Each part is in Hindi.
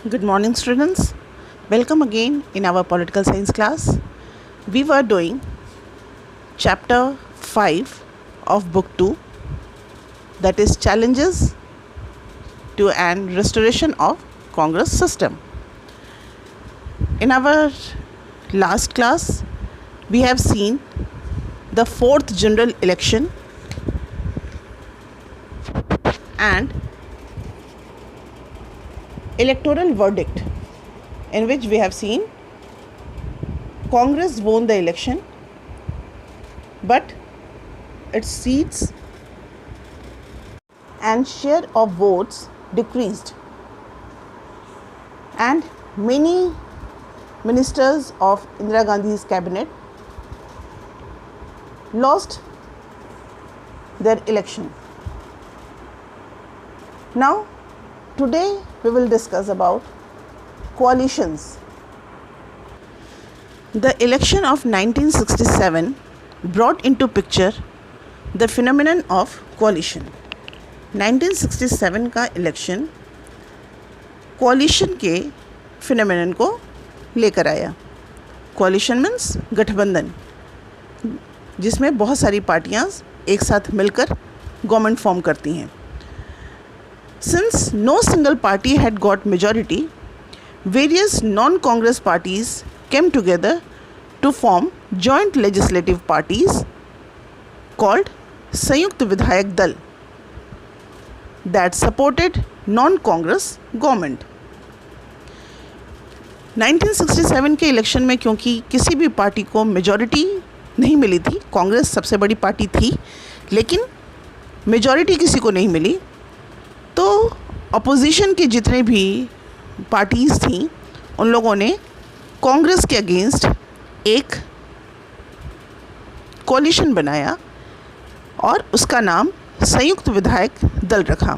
Good morning, students. Welcome again in our political science class. We were doing chapter 5 of book 2, that is challenges to an restoration of Congress system. In our last class, we have seen the fourth general election and electoral verdict, in which we have seen Congress won the election, but its seats and share of votes decreased, and many ministers of Indira Gandhi's cabinet lost their election. Now, today we will discuss about coalitions. The election of 1967 brought into picture the phenomenon of coalition. 1967 का इलेक्शन कोalition के phenomenon को लेकर आया. कोalition मीन्स गठबंधन, जिसमें बहुत सारी पार्टियां एक साथ मिलकर गवर्नमेंट फॉर्म करती हैं. Since no single party had got majority, various non-Congress parties came together to form joint legislative parties called संयुक्त विधायक दल that supported non-Congress government. 1967 के इलेक्शन में क्योंकि किसी भी पार्टी को मेजॉरिटी नहीं मिली थी, कांग्रेस सबसे बड़ी पार्टी थी, लेकिन मेजॉरिटी किसी को नहीं मिली, तो अपोजिशन के जितने भी पार्टीज़ थी उन लोगों ने कांग्रेस के अगेंस्ट एक कोलिशन बनाया और उसका नाम संयुक्त विधायक दल रखा.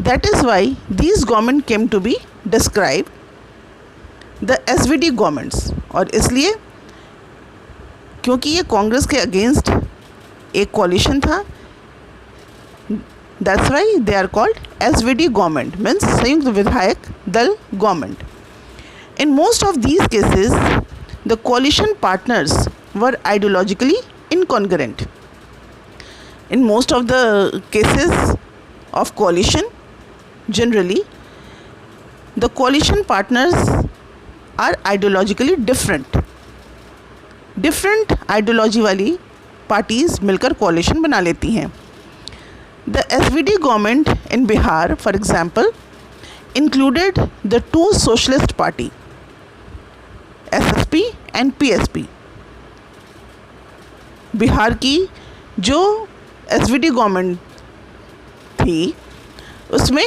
That is why these government came to be describe the SVD governments. और इसलिए क्योंकि ये कांग्रेस के अगेंस्ट एक कोलिशन था, that's why they are called SVD government, means संयुक्त विधायक दल government. In most of these cases, the coalition partners were ideologically incongruent. In most of the cases of coalition, generally, the coalition partners are ideologically different. Different ideology वाली parties मिलकर coalition बना लेती हैं. The SVD government in Bihar, for example, included the two socialist party, SSP and PSP. Bihar की जो SVD गवर्नमेंट थी उसमें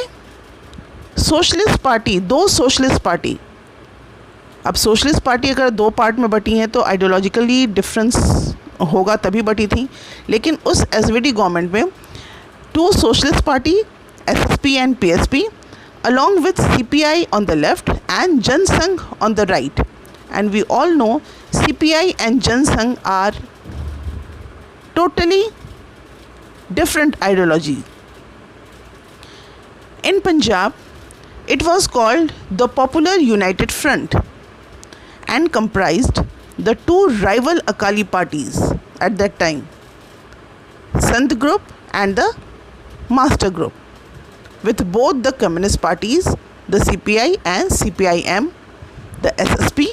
सोशलिस्ट पार्टी, दो सोशलिस्ट पार्टी. अब सोशलिस्ट पार्टी अगर दो पार्ट में बटी हैं तो आइडियोलॉजिकली डिफरेंस होगा, तभी बटी थी. लेकिन उस SVD गवर्नमेंट में two socialist party, SSP and PSP, along with CPI on the left and Jan Sangh on the right. And we all know CPI and Jan Sangh are totally different ideology. In Punjab, it was called the Popular United Front and comprised the two rival Akali parties at that time, Sant group and the Master group, with both the communist parties, the CPI and CPIM, the SSP,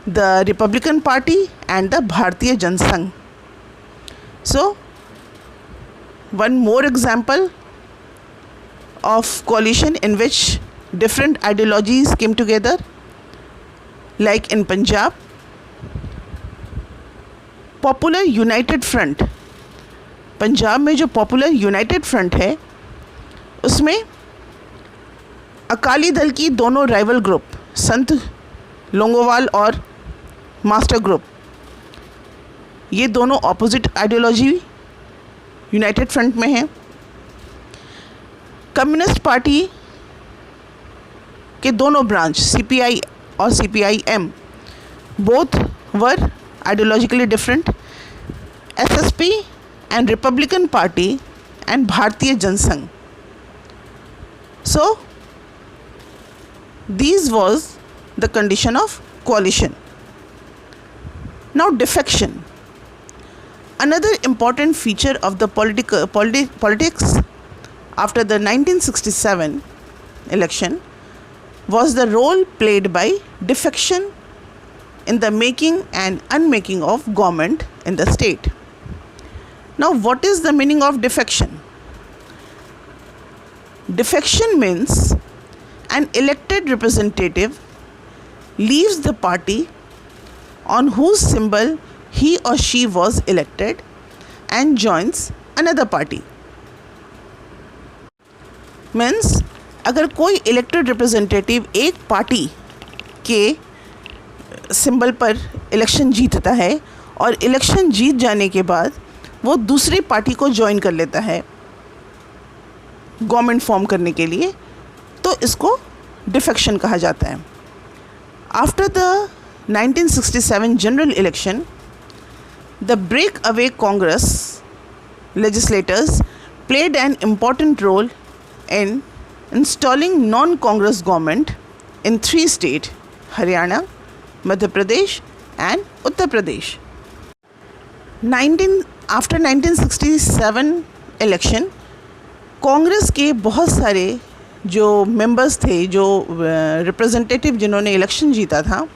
the Republican Party and the Bharatiya Jan Sangh. So, one more example of coalition in which different ideologies came together, like in Punjab, Popular United Front. Punjab में जो पॉपुलर यूनाइटेड फ्रंट है उसमें अकाली दल की दोनों राइवल ग्रुप, संत लोंगोवाल और मास्टर ग्रुप, ये दोनों ऑपोजिट आइडियोलॉजी यूनाइटेड फ्रंट में हैं. कम्युनिस्ट पार्टी के दोनों ब्रांच CPI और CPIM both were ideologically different. SSP and Republican Party and Bharatiya Jan Sangh. So, These was the condition of coalition. Now defection. Another important feature of the politics after the 1967 election was the role played by defection in the making and unmaking of government in the state. Now, what is the meaning of defection? Defection means an elected representative leaves the party on whose symbol he or she was elected and joins another party. Means अगर कोई इलेक्टेड रिप्रेजेंटेटिव एक पार्टी के सिंबल पर इलेक्शन जीतता है और इलेक्शन जीत जाने के बाद वो दूसरी पार्टी को ज्वाइन कर लेता है गवर्नमेंट फॉर्म करने के लिए, तो इसको डिफेक्शन कहा जाता है. After the 1967 general election, the break away Congress legislators played an important role in installing non-Congress government in 3 states, Haryana, Madhya Pradesh and Uttar Pradesh. After 1967 election, Congress के बहुत सारे जो मेंबर्स थे, जो रिप्रेजेंटेटिव जिन्होंने इलेक्शन जीता था,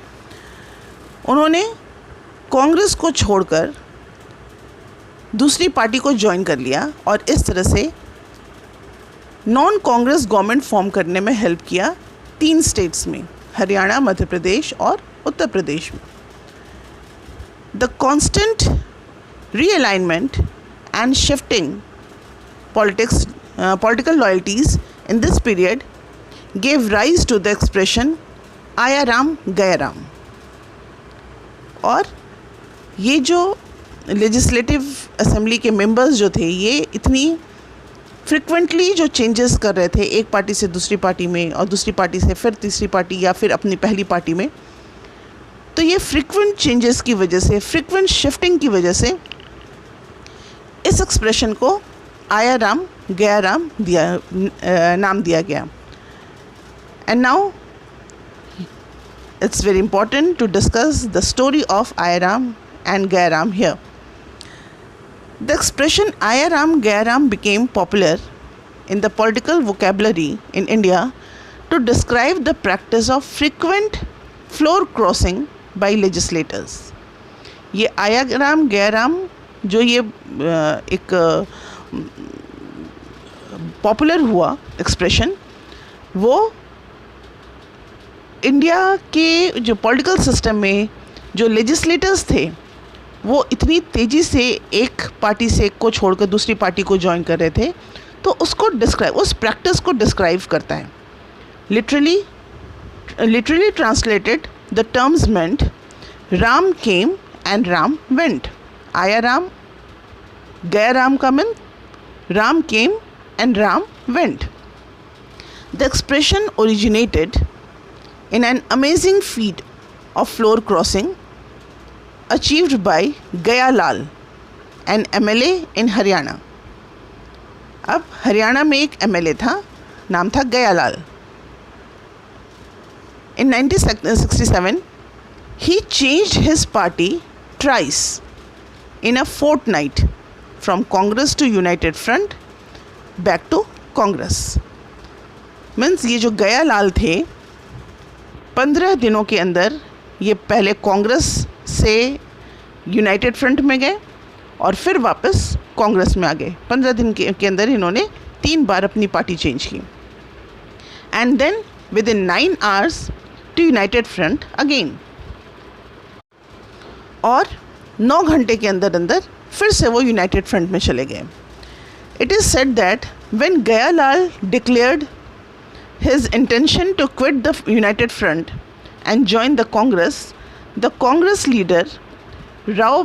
उन्होंने कांग्रेस को छोड़कर दूसरी पार्टी को ज्वाइन कर लिया और इस तरह से नॉन कांग्रेस गवर्नमेंट फॉर्म करने में हेल्प किया 3 स्टेट्स में, हरियाणा, मध्य प्रदेश और उत्तर प्रदेश में. The constant realignment and shifting political loyalties in this period gave rise to the expression आया राम गया राम. और ये जो लेजिस्लेटिव असेंबली के मेंबर्स जो थे, ये इतनी फ्रिक्वेंटली जो चेंजेस कर रहे थे एक पार्टी से दूसरी पार्टी में और दूसरी पार्टी से फिर तीसरी पार्टी या फिर अपनी पहली पार्टी में, तो ये फ्रिक्वेंट चेंजेस की वजह से, फ्रिक्वेंट शिफ्टिंग की वजह से इस एक्सप्रेशन को आया राम गया राम नाम दिया गया. And now it's very important to discuss the story of Aya Ram and Gaya Ram here. The expression Aya Ram Gaya Ram became popular in the political vocabulary in India to describe the practice of frequent floor crossing by legislators. ये आया राम गया राम जो ये एक पॉपुलर हुआ एक्सप्रेशन, वो इंडिया के जो पॉलिटिकल सिस्टम में जो लेजिस्लेटर्स थे वो इतनी तेज़ी से एक पार्टी से को छोड़कर दूसरी पार्टी को ज्वाइन कर रहे थे, तो उसको डिस्क्राइब, उस प्रैक्टिस को डिस्क्राइब करता है. Literally translated the terms meant Ram came and Ram went. आया राम गया राम का mean Ram came and Ram went. The expression originated in an amazing feat of floor crossing achieved by Gaya Lal, an MLA in Haryana. अब हरियाणा में एक MLA था, नाम था गया लाल. In 1967, he changed his party twice in a fortnight from Congress to United Front back to Congress. Means ये जो गया लाल थे 15 दिनों के अंदर ये पहले कांग्रेस से यूनाइटेड फ्रंट में गए और फिर वापस कांग्रेस में आ गए. 15 दिन के अंदर इन्होंने 3 बार अपनी पार्टी चेंज की. And then within 9 hours to united front again. और 9 घंटे के अंदर अंदर फिर से वो यूनाइटेड फ्रंट में चले गए. It is said that when गया लाल declared his intention to quit the United Front and join the Congress leader Rao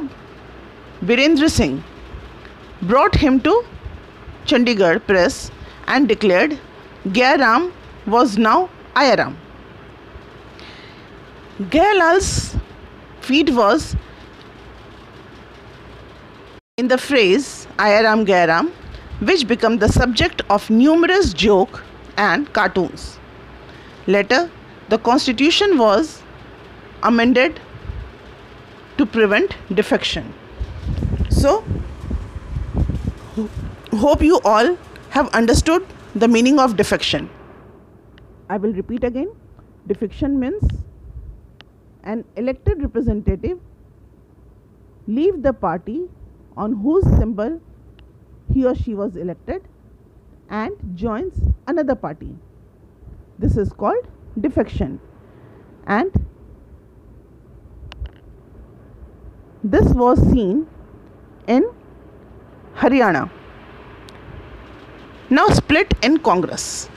Birendra Singh brought him to Chandigarh press and declared Gaya Ram was now Aya Ram. Gaya Lal's feat was in the phrase Aya Ram Gaya Ram, which became the subject of numerous jokes and cartoons. Later, the constitution was amended to prevent defection. So, hope you all have understood the meaning of defection. I will repeat again. Defection means an elected representative leave the party on whose symbol he or she was elected and joins another party. This is called defection, and this was seen in Haryana. Now split in Congress.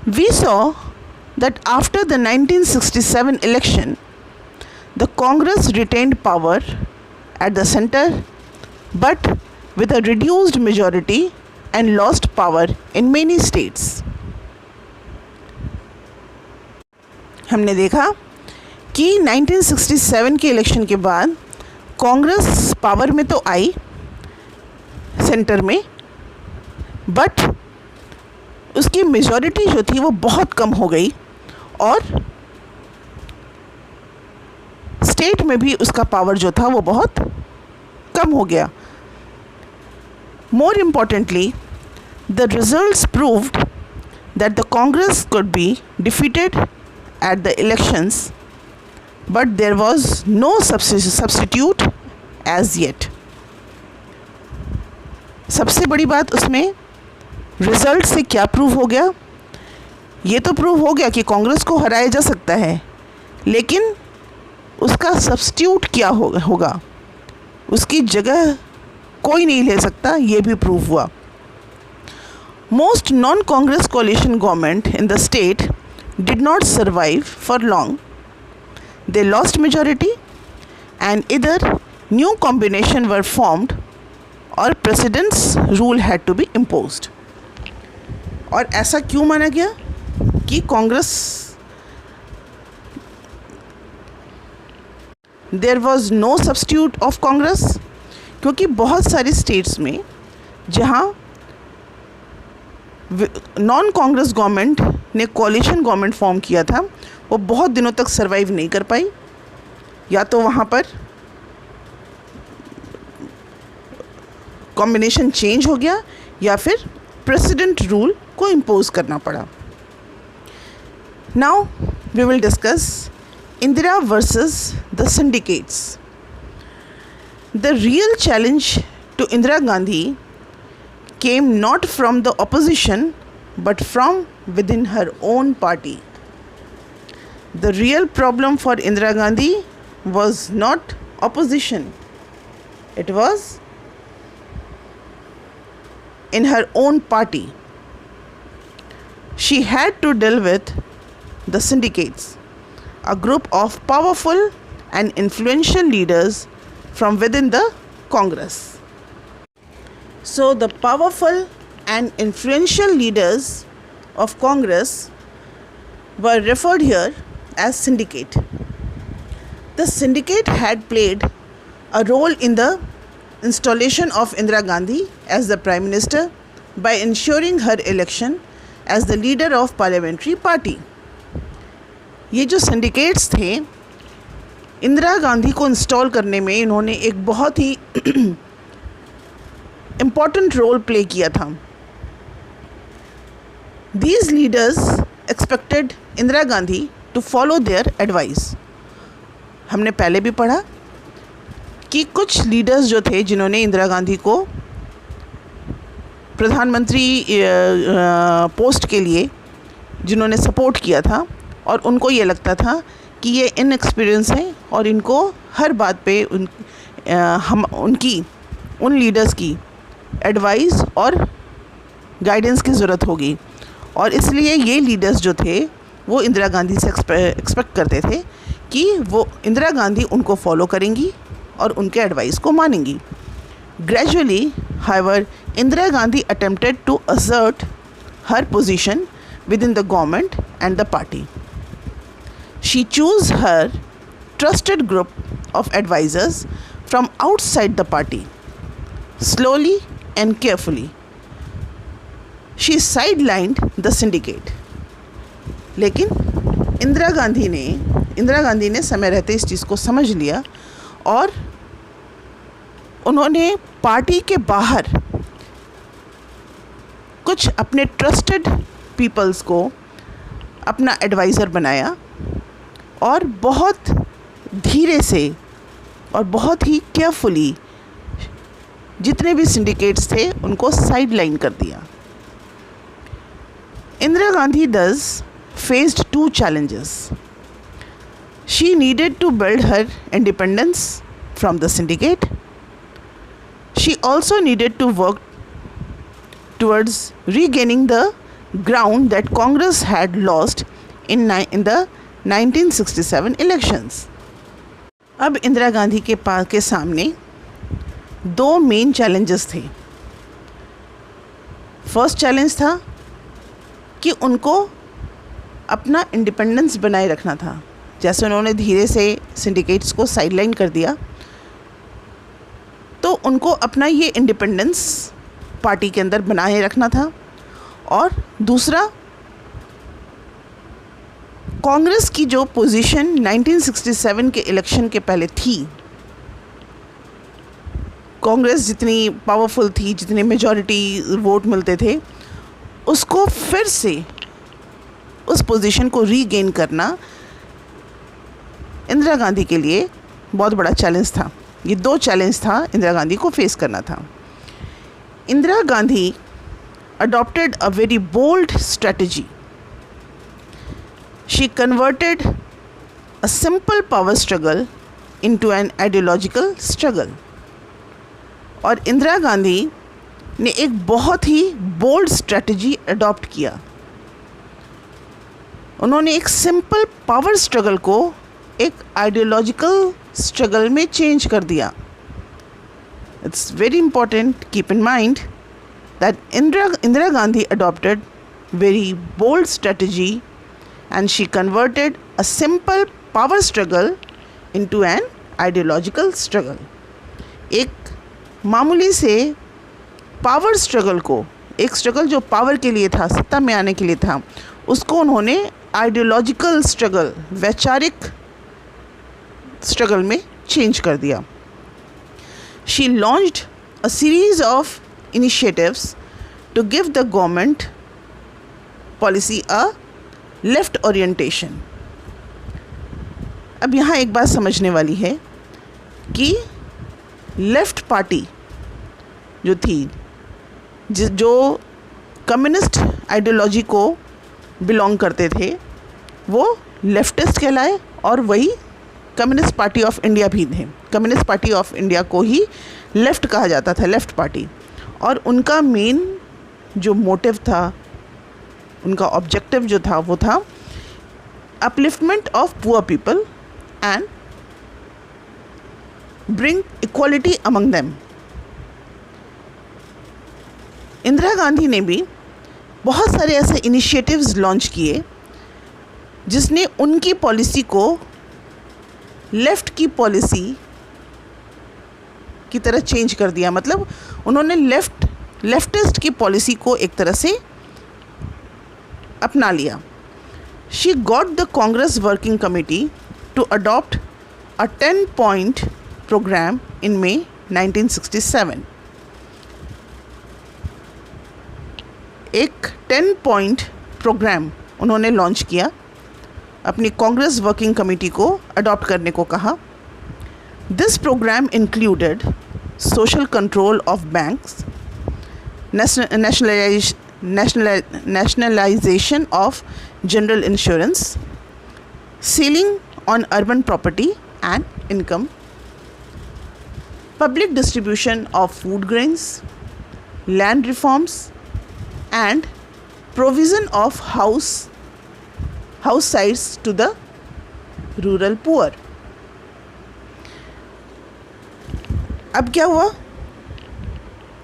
We saw that after the 1967 election, the Congress retained power at the center but with a reduced majority and lost power in many states. हमने देखा कि 1967 के इलेक्शन के बाद कांग्रेस पावर में तो आई सेंटर में, बट उसकी मेजॉरिटी जो थी वो बहुत कम हो गई और स्टेट में भी उसका पावर जो था वो बहुत कम हो गया. More importantly, the results proved that the Congress could be defeated at the elections, but there was no substitute as yet. सबसे बड़ी बात उसमें रिजल्ट से क्या प्रूव हो गया? ये तो प्रूव हो गया कि कांग्रेस को हराया जा सकता है, लेकिन उसका सब्स्टिट्यूट क्या होगा, उसकी जगह कोई नहीं ले सकता, ये भी प्रूव हुआ. Most non-Congress coalition government in the state did not survive for long. They lost majority and either new combination were formed or president's rule had to be imposed. और ऐसा क्यों माना गया कि Congress, there was no substitute of Congress? क्योंकि बहुत सारी स्टेट्स में जहाँ नॉन कांग्रेस गवर्नमेंट ने कोalition गवर्नमेंट फॉर्म किया था, वो बहुत दिनों तक सरवाइव नहीं कर पाई. या तो वहाँ पर कॉम्बिनेशन चेंज हो गया या फिर प्रेसिडेंट रूल को इम्पोज करना पड़ा. Now we will discuss Indira versus the syndicates. The real challenge to Indira Gandhi came not from the opposition but from within her own party. The real problem for Indira Gandhi was not opposition, it was in her own party. She had to deal with the syndicates, a group of powerful and influential leaders from within the Congress. So the powerful and influential leaders of Congress were referred here as syndicate. The syndicate had played a role in the installation of Indira Gandhi as the Prime Minister by ensuring her election as the leader of parliamentary party. ये जो syndicates थे, इंदिरा गांधी को इंस्टॉल करने में इन्होंने एक बहुत ही important role play किया था. These leaders expected Indira Gandhi to follow their advice. हमने पहले भी पढ़ा कि कुछ लीडर्स जो थे जिन्होंने इंदिरा गांधी को प्रधानमंत्री पोस्ट के लिए जिन्होंने सपोर्ट किया था, और उनको ये लगता था कि ये इनएक्सपीरियंस हैं और इनको हर बात पे उन लीडर्स की एडवाइस और गाइडेंस की ज़रूरत होगी, और इसलिए ये लीडर्स जो थे वो इंदिरा गांधी से एक्सपेक्ट करते थे कि वो इंदिरा गांधी उनको फॉलो करेंगी और उनके एडवाइस को मानेंगी. Gradually, however, Indira Gandhi attempted to assert her position within the government and the party. She choose her trusted group of advisers from outside the party. Slowly and carefully, she sidelined the syndicate. लेकिन इंदिरा गांधी ने समय रहते इस चीज़ को समझ लिया और उन्होंने पार्टी के बाहर कुछ अपने ट्रस्टेड पीपल्स को अपना एडवाइज़र बनाया और बहुत धीरे से और बहुत ही केयरफुली जितने भी सिंडिकेट्स थे उनको साइडलाइन कर दिया। Indira Gandhi thus faced two challenges. She needed to build her independence from the syndicate. She also needed to work towards regaining the ground that Congress had lost in the 1967 elections. अब इंदिरा गांधी के सामने दो मेन चैलेंजेस थे। फर्स्ट चैलेंज था कि उनको अपना इंडिपेंडेंस बनाए रखना था। जैसे उन्होंने धीरे से सिंडिकेट्स को साइडलाइन कर दिया, तो उनको अपना ये इंडिपेंडेंस पार्टी के अंदर बनाए रखना था। और दूसरा, कांग्रेस की जो पोजीशन 1967 के इलेक्शन के पहले थी, कांग्रेस जितनी पावरफुल थी, जितने मेजॉरिटी वोट मिलते थे, उसको फिर से उस पोजीशन को रीगेन करना इंदिरा गांधी के लिए बहुत बड़ा चैलेंज था। ये दो चैलेंज था इंदिरा गांधी को फेस करना था। Indira Gandhi adopted a very bold strategy. She converted a simple power struggle into an ideological struggle. और इंदिरा गांधी ने एक बहुत ही बोल्ड स्ट्रेटजी अडॉप्ट किया। उन्होंने एक सिंपल पावर स्ट्रगल को एक आइडियोलॉजिकल स्ट्रगल में चेंज कर दिया। It's very important, keep in mind that Indira Gandhi adopted very bold strategy and she converted a simple power struggle into an ideological struggle. एक मामूली से पावर स्ट्रगल को, एक स्ट्रगल जो पावर के लिए था, सत्ता में आने के लिए था, उसको उन्होंने आइडियोलॉजिकल स्ट्रगल, वैचारिक स्ट्रगल में चेंज कर दिया। She launched a series of initiatives to give the government policy a left orientation. अब यहाँ एक बात समझने वाली है कि लेफ़्ट पार्टी जो थी, जो कम्युनिस्ट आइडियोलॉजी को बिलोंग करते थे, वो लेफ्टिस्ट कहलाए और वही कम्युनिस्ट पार्टी ऑफ इंडिया भी थे। कम्युनिस्ट पार्टी ऑफ इंडिया को ही लेफ़्ट कहा जाता था, लेफ़्ट पार्टी। और उनका मेन जो मोटिव था, उनका ऑब्जेक्टिव जो था, वो था upliftment of poor people and bring equality among them. Indira Gandhi ने भी बहुत सारे ऐसे इनिशिएटिव्स लॉन्च किए जिसने उनकी पॉलिसी को लेफ़्ट की पॉलिसी की तरह चेंज कर दिया। मतलब उन्होंने लेफ्टिस्ट की पॉलिसी को एक तरह से अपना लिया। She got the Congress working committee to adopt a 10-point programme in May 1967। एक 10-point प्रोग्राम उन्होंने लॉन्च किया, अपनी कांग्रेस वर्किंग कमेटी को अडॉप्ट करने को कहा। This programme included social control of banks, nationalization of general insurance, ceiling on urban property and income, public distribution of food grains, land reforms, and provision of house sites to the rural poor. अब क्या हुआ,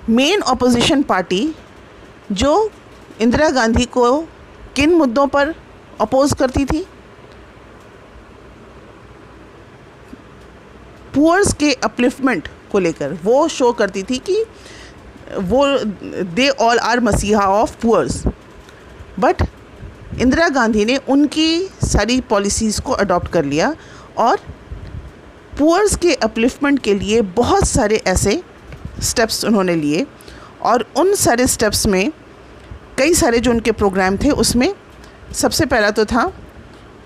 मेन ऑपोजिशन पार्टी जो इंदिरा गांधी को किन मुद्दों पर अपोज करती थी, पुअर्स के अपलिफ्टमेंट को लेकर वो शो करती थी कि वो दे ऑल आर मसीहा of poors. But Indira Gandhi ने उनकी सारी पॉलिसीज़ को अडॉप्ट कर लिया और पुअर्स के अपलिफ्टमेंट के लिए बहुत सारे ऐसे स्टेप्स उन्होंने लिए। और उन सारे स्टेप्स में कई सारे जो उनके प्रोग्राम थे, उसमें सबसे पहला तो था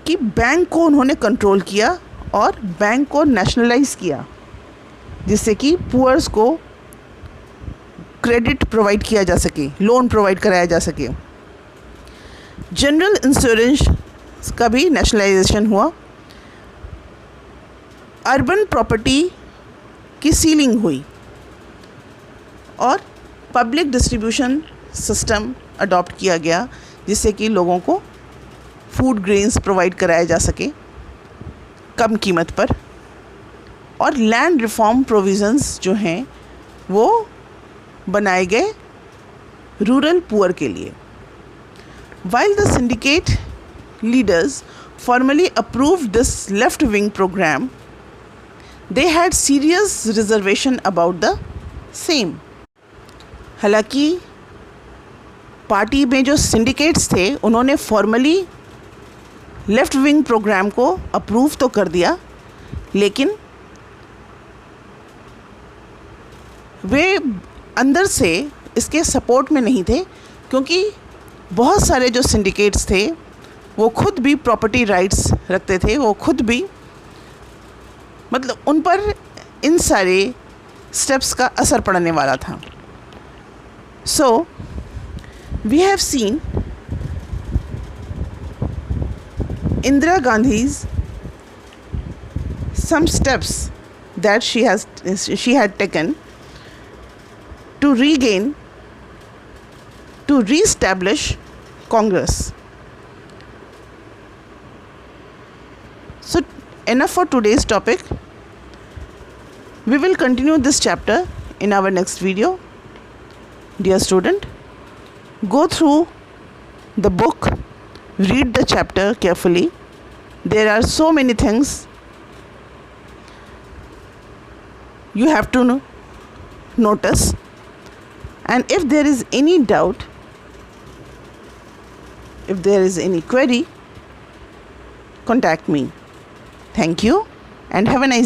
कि बैंक को उन्होंने कंट्रोल किया और बैंक को नेशनलाइज किया, जिससे कि पुअर्स को क्रेडिट प्रोवाइड किया जा सके, लोन प्रोवाइड कराया जा सके। जनरल इंश्योरेंस का भी नेशनलाइजेशन हुआ। अर्बन प्रॉपर्टी की सीलिंग हुई और पब्लिक डिस्ट्रीब्यूशन सिस्टम अडॉप्ट किया गया, जिससे कि लोगों को फूड ग्रेन्स प्रोवाइड कराया जा सके कम कीमत पर। और लैंड रिफॉर्म प्रोविज़न्स जो हैं वो बनाए गए रूरल पुअर के लिए। While the syndicate leaders formally approved this left-wing program, they had serious reservation about the same. हालांकि पार्टी में जो सिंडिकेट्स थे उन्होंने फॉर्मली लेफ़्ट विंग प्रोग्राम को अप्रूव तो कर दिया, लेकिन वे अंदर से इसके सपोर्ट में नहीं थे, क्योंकि बहुत सारे जो सिंडिकेट्स थे वो खुद भी प्रॉपर्टी राइट्स रखते थे, वो खुद भी मतलब उन पर इन सारे स्टेप्स का असर पड़ने वाला था। So we have seen Indira Gandhi's some steps that she had taken to re-establish Congress. So enough for today's topic. We will continue this chapter in our next video. Dear student, go through the book, read the chapter carefully. There are so many things you have to notice, and if there is any doubt, if there is any query, contact me. Thank you and have a nice day.